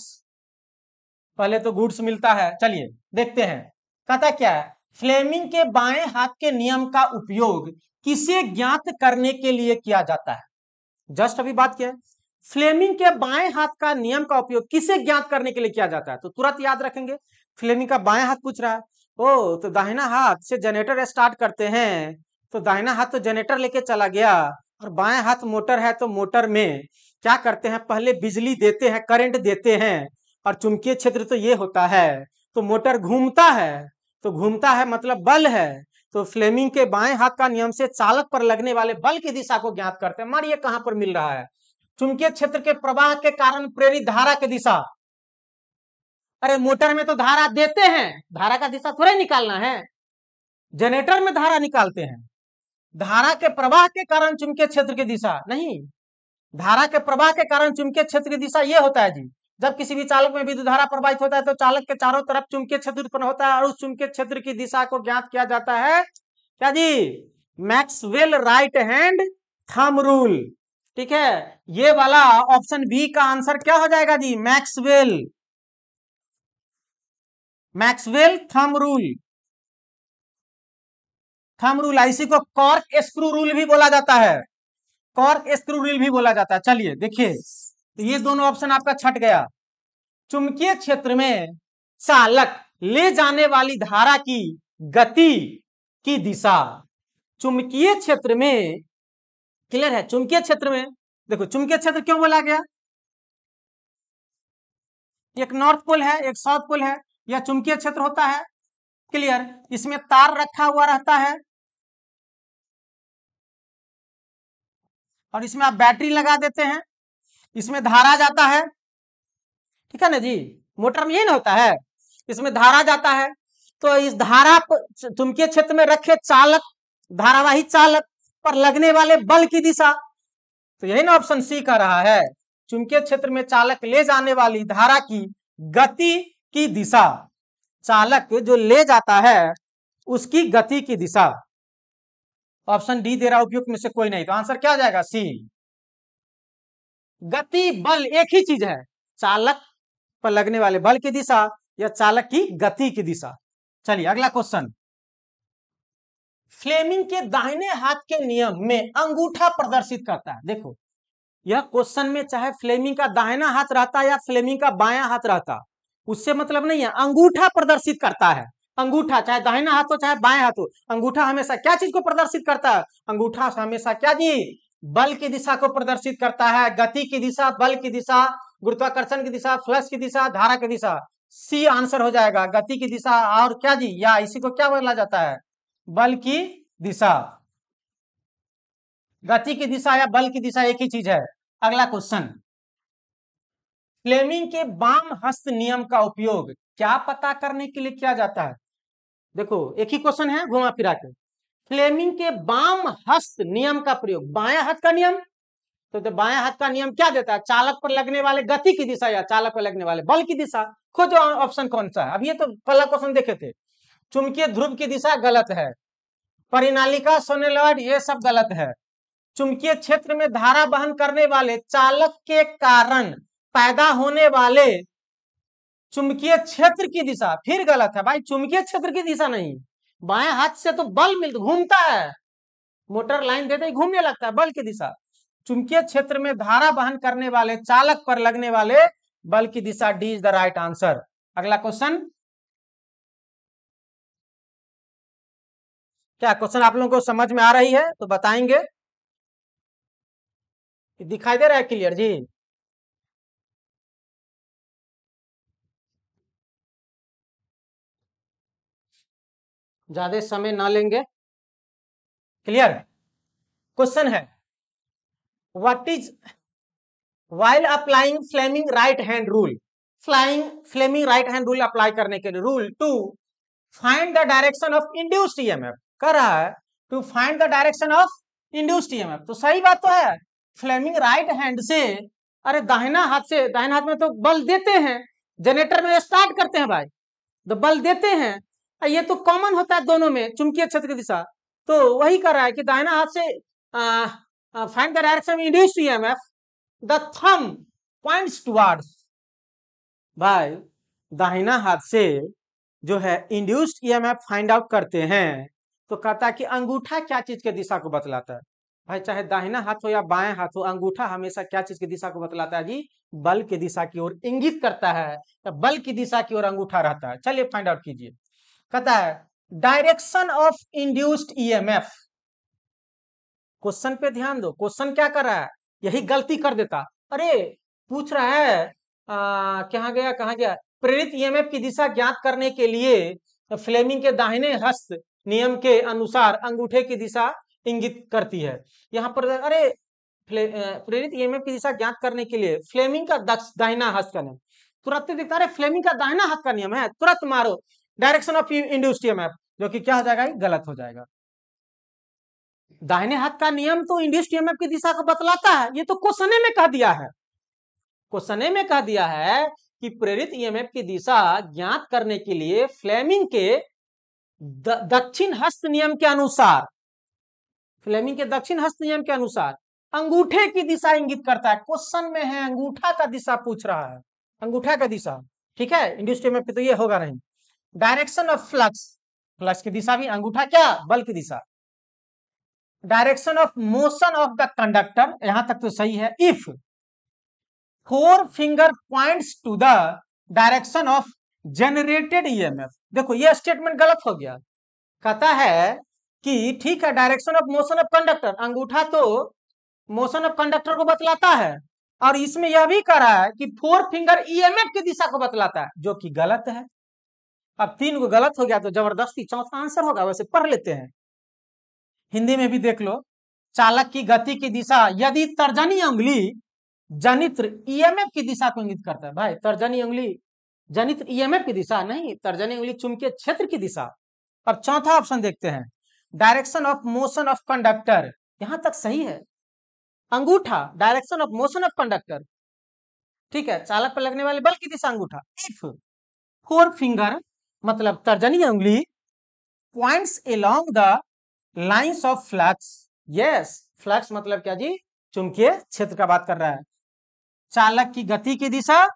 पहले तो गुड्स मिलता है। चलिए देखते हैं, कहता क्या है, फ्लेमिंग के बाएं हाथ के नियम का उपयोग किसे ज्ञात करने के लिए किया जाता है? जस्ट अभी बात किया है, फ्लेमिंग के बाएं हाथ का नियम का उपयोग किसे ज्ञात करने के लिए किया जाता है, तो तुरंत याद रखेंगे। फ्लेमिंग का बाएं हाथ पूछ रहा है, ओ तो दाहिना हाथ से जनरेटर स्टार्ट करते हैं, तो दाहिना हाथ तो जनरेटर लेके चला गया, और बाएं हाथ मोटर है, तो मोटर में क्या करते हैं, पहले बिजली देते हैं, करंट देते हैं, और चुंबकीय क्षेत्र तो ये होता है, तो मोटर घूमता है, तो घूमता है मतलब बल है, तो फ्लेमिंग के बाएं हाथ का नियम से चालक पर लगने वाले बल की दिशा को ज्ञात करते हैं। मारिए कहां पर मिल रहा है, चुंबकीय क्षेत्र के प्रवाह के कारण प्रेरित धारा की दिशा। अरे मोटर में तो धारा देते हैं, धारा का दिशा थोड़े निकालना है, जनरेटर में धारा निकालते हैं, धारा के प्रवाह के कारण चुंबकीय क्षेत्र की दिशा नहीं, धारा के प्रवाह के कारण चुंबकीय क्षेत्र की दिशा ये होता है जी, जब किसी भी चालक में विद्युत धारा प्रवाहित होता है तो चालक के चारों तरफ चुंबकीय क्षेत्र उत्पन्न होता है, और उस चुंबकीय क्षेत्र की दिशा को ज्ञात किया जाता है क्या जी, Maxwell right hand thumb rule. ठीक है, ये वाला ऑप्शन बी का आंसर क्या हो जाएगा जी, Maxwell, Maxwell thumb rule. Thumb rule, इसी को कॉर्क स्क्रू रूल भी बोला जाता है, कॉर्क स्क्रू रूल भी बोला जाता है। चलिए देखिए, तो ये दोनों ऑप्शन आपका छट गया। चुंबकीय क्षेत्र में चालक ले जाने वाली धारा की गति की दिशा, चुंबकीय क्षेत्र में, क्लियर है, चुंबकीय क्षेत्र में देखो, चुंबकीय क्षेत्र क्यों बोला गया, एक नॉर्थ पोल है, एक साउथ पोल है, यह चुंबकीय क्षेत्र होता है, क्लियर। इसमें तार रखा हुआ रहता है, और इसमें आप बैटरी लगा देते हैं, इसमें धारा जाता है, ठीक है ना जी, मोटर में यही ना होता है, इसमें धारा जाता है, तो इस धारा चुंबकीय क्षेत्र में रखे चालक, धारावाही चालक पर लगने वाले बल की दिशा, तो यही ना ऑप्शन सी का रहा है, चुंबकीय क्षेत्र में चालक ले जाने वाली धारा की गति की दिशा, चालक जो ले जाता है उसकी गति की दिशा। ऑप्शन डी दे रहा उपयुक्त में से कोई नहीं, तो आंसर क्या हो जाएगा, सी। गति बल एक ही चीज है, चालक पर लगने वाले बल की दिशा या चालक की गति की दिशा। चलिए अगला क्वेश्चन, फ्लेमिंग के दाहिने हाथ के नियम में अंगूठा प्रदर्शित करता है। देखो यह क्वेश्चन में चाहे फ्लेमिंग का दाहिना हाथ रहता या फ्लेमिंग का बायां हाथ रहता, उससे मतलब नहीं है, अंगूठा प्रदर्शित करता है, अंगूठा चाहे दाहिना हाथ हो चाहे बाएं हाथ हो, अंगूठा हमेशा क्या चीज को प्रदर्शित करता है, अंगूठा हमेशा क्या जी, बल की दिशा को प्रदर्शित करता है, गति की दिशा, बल की दिशा, गुरुत्वाकर्षण की दिशा, फ्लक्स की दिशा, धारा की दिशा। सी आंसर हो जाएगा, गति की दिशा, और क्या जी, या इसी को क्या बोला जाता है, बल की दिशा। गति की दिशा या बल की दिशा एक ही चीज है। अगला क्वेश्चन, फ्लेमिंग के वाम हस्त नियम का उपयोग क्या पता करने के लिए किया जाता है। देखो एक ही क्वेश्चन है घुमा फिरा के, फ्लेमिंग के वाम हस्त नियम का प्रयोग, बायां हाथ का नियम, तो बायां हाथ का नियम क्या देता है, चालक पर लगने वाले गति की दिशा या चालक पर लगने वाले बल की दिशा। खोजो ऑप्शन कौन सा है, अब ये तो पहला क्वेश्चन देखे थे, चुंबकीय ध्रुव की दिशा गलत है, परिनालिका सोलेनॉइड ये सब गलत है, चुंबकीय क्षेत्र में धारा वहन करने वाले चालक के कारण पैदा होने वाले चुंबकीय क्षेत्र की दिशा, फिर गलत है भाई, चुंबकीय क्षेत्र की दिशा नहीं, बाएं हाथ से तो बल मिल घूमता है, मोटर लाइन देते ही घूमने लगता है, बल की दिशा, चुंबकीय क्षेत्र में धारा वहन करने वाले चालक पर लगने वाले बल की दिशा, D is the right answer. अगला क्वेश्चन, क्या क्वेश्चन आप लोगों को समझ में आ रही है तो बताएंगे, दिखाई दे रहा है क्लियर जी, ज्यादा समय ना लेंगे, क्लियर। क्वेश्चन है, what is while applying Fleming right hand rule, Fleming right hand rule apply करने के लिए, rule to find the direction of induced EMF कर रहा है, to find the direction of induced EMF, तो सही बात तो है, फ्लेमिंग राइट हैंड से, अरे दाहिना हाथ से, दाहिना हाथ में तो बल देते हैं, जनरेटर में स्टार्ट करते हैं भाई, तो बल देते हैं, ये तो कॉमन होता है दोनों में, चुंबकीय क्षेत्र की दिशा, तो वही कर रहा है कि दाहिना हाथ से find the direction of induced EMF, the thumb points towards, भाई दाहिना हाथ से जो है इंड्यूस्ड ईएमएफ फाइंड आउट करते हैं, तो कहता है कि अंगूठा क्या चीज के दिशा को बतलाता है। भाई चाहे दाहिना हाथ हो या बाएं हाथ हो, अंगूठा हमेशा क्या चीज की दिशा को बतलाता है जी? बल की दिशा की ओर इंगित करता है, तो बल की दिशा की ओर अंगूठा रहता है। चलिए फाइंड आउट कीजिए। कहता है direction of induced EMF. Question पे ध्यान दो, क्वेश्चन क्या कर रहा है? यही गलती कर देता। अरे पूछ रहा है कहाँ गया, प्रेरित ईएमएफ की दिशा ज्ञात करने के लिए फ्लेमिंग के दाहिने हस्त नियम के अनुसार अंगूठे की दिशा इंगित करती है। यहाँ पर अरे प्रेरित ईएमएफ की दिशा ज्ञात करने के लिए फ्लेमिंग का दाहिना हस्त का नियम, तुरंत दिखता है फ्लेमिंग का दाहिना हाथ का नियम है, तुरंत मारो डायरेक्शन ऑफ इंड्यूस्ड ईएमएफ, जो कि क्या हो जाएगा? गलत हो जाएगा। दाहिने हाथ का नियम तो इंड्यूस्ड ईएमएफ की दिशा को बतलाता है, ये तो क्वेश्चन में कह दिया है। क्वेश्चन में कह दिया है कि प्रेरित ईएमएफ की दिशा ज्ञात करने के लिए फ्लेमिंग के दक्षिण हस्त नियम के अनुसार, फ्लेमिंग के दक्षिण हस्त नियम के अनुसार अंगूठे की दिशा इंगित करता है। क्वेश्चन में है अंगूठा का दिशा पूछ रहा है, अंगूठा का दिशा। ठीक है, इंड्यूस्ड ईएमएफ पे तो ये होगा नहीं। डायरेक्शन ऑफ फ्लक्स, फ्लक्स की दिशा भी अंगूठा क्या? बल की दिशा। Direction of motion of the conductor, यहां तक तो सही है। If 4 finger points to the direction of generated EMF. देखो ये स्टेटमेंट गलत हो गया। कहता है कि ठीक है direction of motion of conductor, अंगूठा तो मोशन ऑफ कंडक्टर को बतलाता है, और इसमें यह भी कह रहा है कि 4 फिंगर ईएमएफ की दिशा को बतलाता है, जो कि गलत है। अब 3 को गलत हो गया तो जबरदस्ती चौथा आंसर होगा। वैसे पढ़ लेते हैं, हिंदी में भी देख लो। चालक की गति की दिशा यदि तर्जनी अंगुली जनित्र ईएमएफ की दिशा को इंगित करता है। भाई तर्जनी अंगुली जनित्र ईएमएफ की दिशा नहीं, तर्जनी अंगुली चुंबकीय क्षेत्र की दिशा। अब चौथा ऑप्शन देखते हैं, direction of motion of conductor, यहां तक सही है। अंगूठा direction of motion of conductor, ठीक है, चालक पर लगने वाले बल की दिशा अंगूठा। इफ 4 फिंगर मतलब तर्जनी अंगुली points along the lines of flux, yes flux मतलब क्या जी? चुंबकीय क्षेत्र का बात कर रहा है। चालक की गति की दिशा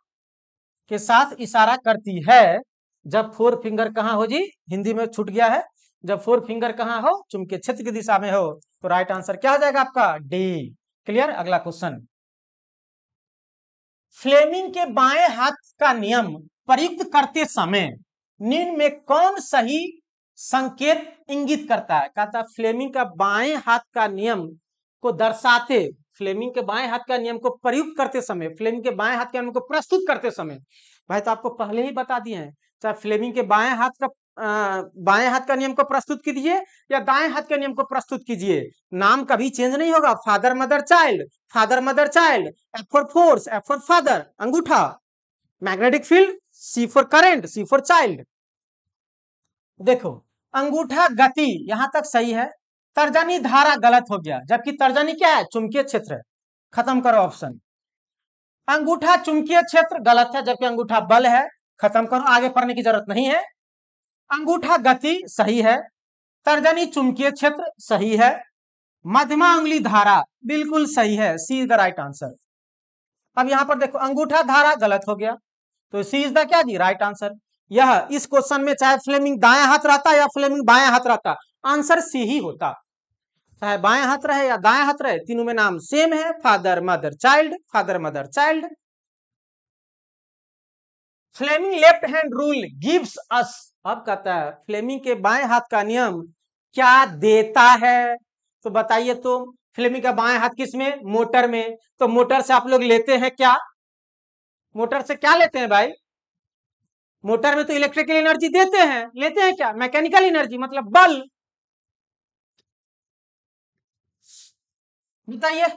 के साथ इशारा करती है। जब 4 फिंगर कहां हो जी? हिंदी में छूट गया है। जब 4 फिंगर कहां हो? चुंबकीय क्षेत्र की दिशा में हो। तो राइट आंसर क्या हो जाएगा आपका? डी। क्लियर? अगला क्वेश्चन, फ्लेमिंग के बाएं हाथ का नियम प्रयुक्त करते समय निम्न में कौन सही संकेत इंगित करता है? कहता है फ्लेमिंग का बाएं हाथ का नियम को दर्शाते, फ्लेमिंग के बाएं हाथ का नियम को प्रयुक्त करते समय, फ्लेमिंग के बाएं हाथ के नियम को प्रस्तुत करते समय, भाई तो आपको पहले ही बता दिए हैं, चाहे फ्लेमिंग के बाएं हाथ का नियम को प्रस्तुत कीजिए या दाएं हाथ के नियम को प्रस्तुत कीजिए, नाम कभी चेंज नहीं होगा। Father mother child, father mother child, F for force, F for father, अंगूठा, magnetic field, C for current, C for child. देखो अंगूठा गति यहां तक सही है, तर्जनी धारा गलत हो गया, जबकि तर्जनी क्या है? चुंबकीय क्षेत्र है। खत्म करो ऑप्शन। अंगूठा चुंबकीय क्षेत्र गलत है, जबकि अंगूठा बल है। खत्म करो, आगे पढ़ने की जरूरत नहीं है। अंगूठा गति सही है, तर्जनी चुंबकीय क्षेत्र सही है, मध्यमा उंगली धारा बिल्कुल सही है, सी इज द राइट आंसर। अब यहां पर देखो अंगूठा धारा गलत हो गया, तो सी इज द क्या जी? Right answer. यह इस क्वेश्चन में चाहे फ्लेमिंग दाएं हाथ रहता या फ्लेमिंग बाएं हाथ रहता, आंसर सी ही होता। चाहे बाएं हाथ रहे या दाएं हाथ रहे, तीनों में नाम सेम है, father mother child, father mother child. Fleming left hand rule gives us, अब कहता है फ्लेमिंग के बाएं हाथ का नियम क्या देता है? तो बताइए तो, फ्लेमिंग का बाएं हाथ किस में? मोटर में। तो मोटर से आप लोग लेते हैं क्या? मोटर से क्या लेते हैं भाई? मोटर में तो इलेक्ट्रिकल एनर्जी देते हैं, लेते हैं क्या? मैकेनिकल एनर्जी मतलब बल। बताइए,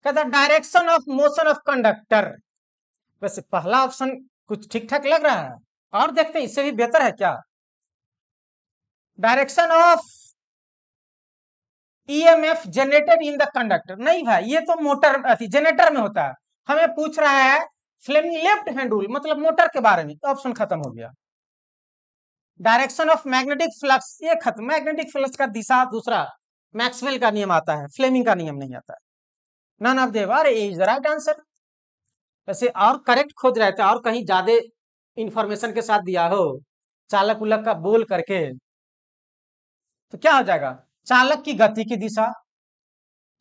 कहता direction of motion of conductor. वैसे पहला ऑप्शन कुछ ठीक ठाक लग रहा है, और देखते हैं इससे भी बेहतर है क्या। Direction of EMF generated in the conductor, नहीं भाई ये तो मोटर जनरेटर में होता है। हमें पूछ रहा है फ्लेमिंग लेफ्ट हैंड रूल मतलब मोटर के बारे में, तो ऑप्शन खत्म हो गया। डायरेक्शन ऑफ मैग्नेटिक फ्लक्स, ये खत्म। मैग्नेटिक फ्लक्स का दिशा दूसरा, मैक्सवेल का नियम आता है, फ्लेमिंग का नियम नहीं आता है। None of these are is the right answer. वैसे और करेक्ट खोज रहे थे, और कहीं ज्यादा इंफॉर्मेशन के साथ दिया हो चालक उलक का बोल करके, तो क्या हो जाएगा, चालक की गति की दिशा,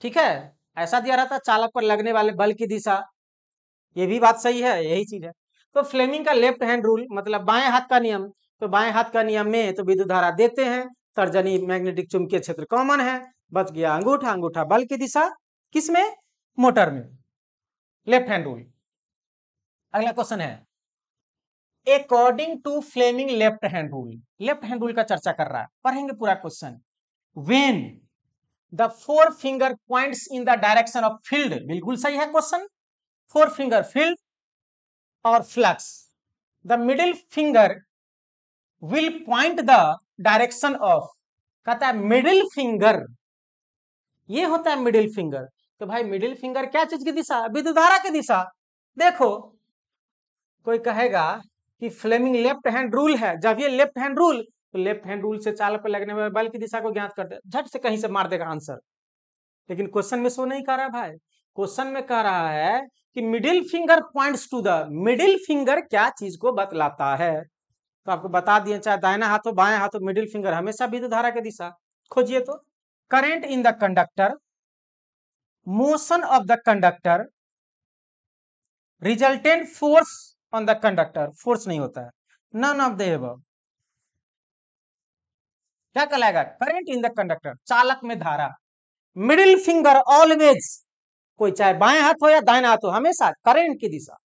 ठीक है, ऐसा दिया रहता चालक पर लगने वाले बल की दिशा, ये भी बात सही है, यही चीज है। तो फ्लेमिंग का लेफ्ट हैंड रूल मतलब बाएं हाथ का नियम, तो बाएं हाथ का नियम में तो विद्युत धारा देते हैं, तर्जनी मैग्नेटिक चुंबकीय क्षेत्र कॉमन है, बच गया अंगूठा, अंगूठा बल की दिशा किसमें, मोटर में, लेफ्ट हैंड रूल। अगला क्वेश्चन है, according to Fleming left hand rule का चर्चा कर रहा है, पढ़ेंगे पूरा question. When the forefinger points in the direction of field, बिल्कुल सही है क्वेश्चन, फोर फिंगर फील्ड और flux, the middle finger will point the direction of, कहता है मिडिल फिंगर, ये होता है मिडिल फिंगर। तो भाई मिडिल फिंगर क्या चीज की दिशा, विद्युत धारा की दिशा। देखो कोई कहेगा कि फ्लेमिंग लेफ्ट हैंड रूल है, जब ये लेफ्ट हैंड रूल, तो लेफ्ट हैंड रूल से चालक पर लगने वाले बल की दिशा को ज्ञात कर दे, झट से कहीं से मार देगा आंसर। लेकिन क्वेश्चन में सो नहीं कह रहा भाई, क्वेश्चन में कह रहा है कि middle finger points to the, middle finger क्या चीज को बतलाता है, तो आपको बता दिए, चाहे दाहिना हाथ हो बाएं हाथ हो, मिडिल फिंगर हमेशा विद्युत धारा की दिशा। खोजिए तो, current in the conductor, motion of the conductor, resultant force on the conductor, force नहीं होता है, नन ऑफ द एबव, क्या कहलाएगा, करंट इन द कंडक्टर, चालक में धारा। मिडिल फिंगर ऑलवेज, कोई चाहे बाएं हाथ हो या दाहिना हाथ हो, हमेशा करंट की दिशा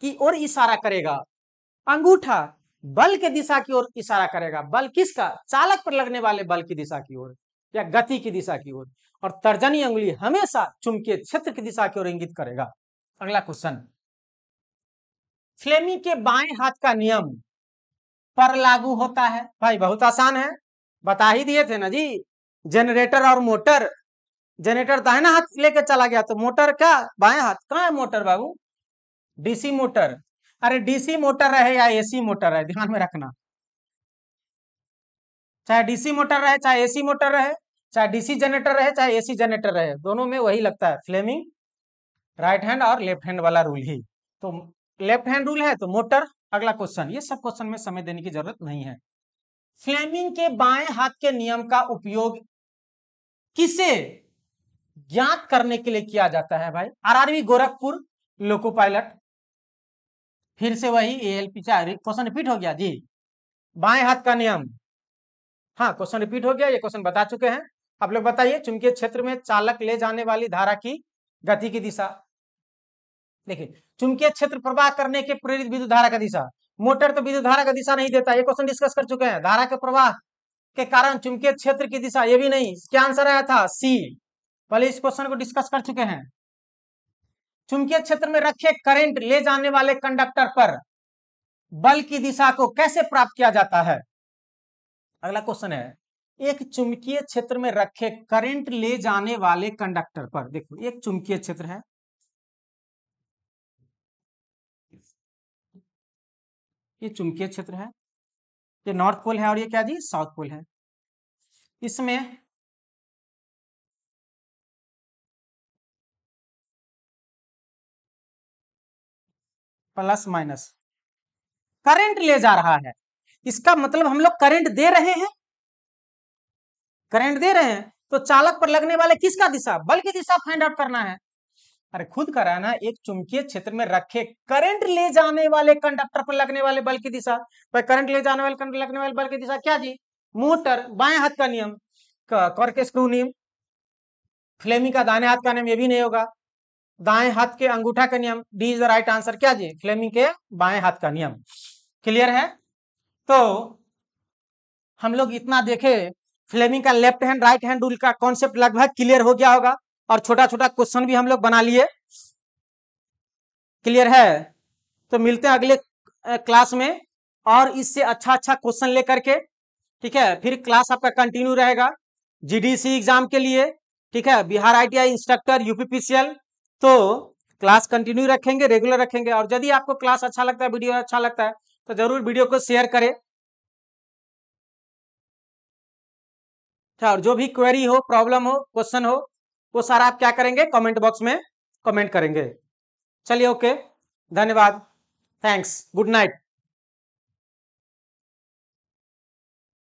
की ओर इशारा करेगा। अंगूठा बल के दिशा की ओर इशारा करेगा, बल किसका, चालक पर लगने वाले बल की दिशा की ओर या गति की दिशा की ओर, और तर्जनी अंगुली हमेशा चुंबकीय क्षेत्र की दिशा की ओर इंगित करेगा। अगला क्वेश्चन, फ्लेमिंग के बाएं हाथ का नियम पर लागू होता है, भाई बहुत आसान है, बता ही दिए थे ना जी, जनरेटर और मोटर, जनरेटर दाहिना हाथ लेके चला गया तो मोटर क्या बाएं हाथ, कहाँ है मोटर बाबू, डीसी मोटर, अरे डीसी मोटर रहे या एसी मोटर रहे, ध्यान में रखना, चाहे डीसी मोटर रहे चाहे एसी मोटर रहे, चाहे डीसी जनरेटर रहे चाहे एसी जनरेटर रहे, दोनों में वही लगता है, फ्लेमिंग राइट हैंड और लेफ्ट हैंड वाला रूल ही। तो लेफ्ट हैंड रूल है तो मोटर। अगला क्वेश्चन, ये सब क्वेश्चन में समय देने की जरूरत नहीं है। फ्लेमिंग के बाएं हाथ के नियम का उपयोग किसे ज्ञात करने के लिए किया जाता है, भाई आरआरबी गोरखपुर लोको पायलट, फिर से वही एएलपी, क्वेश्चन रिपीट हो गया जी, बाएं हाथ का नियम, हाँ क्वेश्चन रिपीट हो गया, ये क्वेश्चन बता चुके हैं। आप लोग बताइए, चुंबकीय क्षेत्र में चालक ले जाने वाली धारा की गति की दिशा, देखिए चुंबकीय क्षेत्र प्रवाह करने के प्रेरित विद्युत धारा का दिशा, मोटर तो विद्युत धारा का दिशा नहीं देता, ये क्वेश्चन डिस्कस कर चुके हैं। धारा के प्रवाह के कारण चुंबकीय क्षेत्र की दिशा, ये भी नहीं, क्या आंसर आया था, सी, पहले इस क्वेश्चन को डिस्कस कर चुके हैं। चुंबकीय क्षेत्र में रखे करंट ले जाने वाले कंडक्टर पर बल की दिशा को कैसे प्राप्त किया जाता है। अगला क्वेश्चन है, एक चुंबकीय क्षेत्र में रखे करंट ले जाने वाले कंडक्टर पर, देखो एक चुंबकीय क्षेत्र है, ये चुंबकीय क्षेत्र है, ये नॉर्थ पोल है और ये क्या जी, साउथ पोल है, इसमें प्लस माइनस करंट ले जा रहा है, इसका मतलब हम लोग करंट दे रहे हैं, करंट दे रहे हैं, तो चालक पर लगने वाले किसका दिशा, बल की दिशा फाइंड आउट करना है। अरे खुद करा ना, एक चुंबकीय क्षेत्र में रखे करंट ले जाने वाले कंडक्टर पर लगने वाले बल की दिशा, भाई करंट ले जाने वाले कंडक्टर लगने वाले बल की दिशा क्या जी, मोटर, बाएं हाथ का नियम, कॉर्क स्क्रू नियम, फ्लेमिंग का दाहिने हाथ का नियम ये भी नहीं होगा, दाएं हाथ के अंगूठा का नियम, D is the right answer, क्या जी, फ्लेमिंग के बाएं हाथ का नियम। क्लियर है, तो हम लोग इतना देखे, फ्लेमिंग का left hand right hand rule का कॉन्सेप्ट लगभग क्लियर हो गया होगा, और छोटा छोटा क्वेश्चन भी हम लोग बना लिए। क्लियर है, तो मिलते हैं अगले क्लास में और इससे अच्छा अच्छा क्वेश्चन लेकर के, ठीक है, फिर क्लास आपका कंटिन्यू रहेगा जीडीसी एग्जाम के लिए, ठीक है, बिहार आईटीआई इंस्ट्रक्टर यूपीपीसीएल, तो क्लास कंटिन्यू रखेंगे, रेगुलर रखेंगे, और यदि आपको क्लास अच्छा लगता है, वीडियो अच्छा लगता है, तो जरूर वीडियो को शेयर करें, और जो भी क्वेरी हो, प्रॉब्लम हो, क्वेश्चन हो, वो सारा आप क्या करेंगे, कमेंट बॉक्स में कमेंट करेंगे। चलिए ओके, धन्यवाद, थैंक्स, गुड नाइट।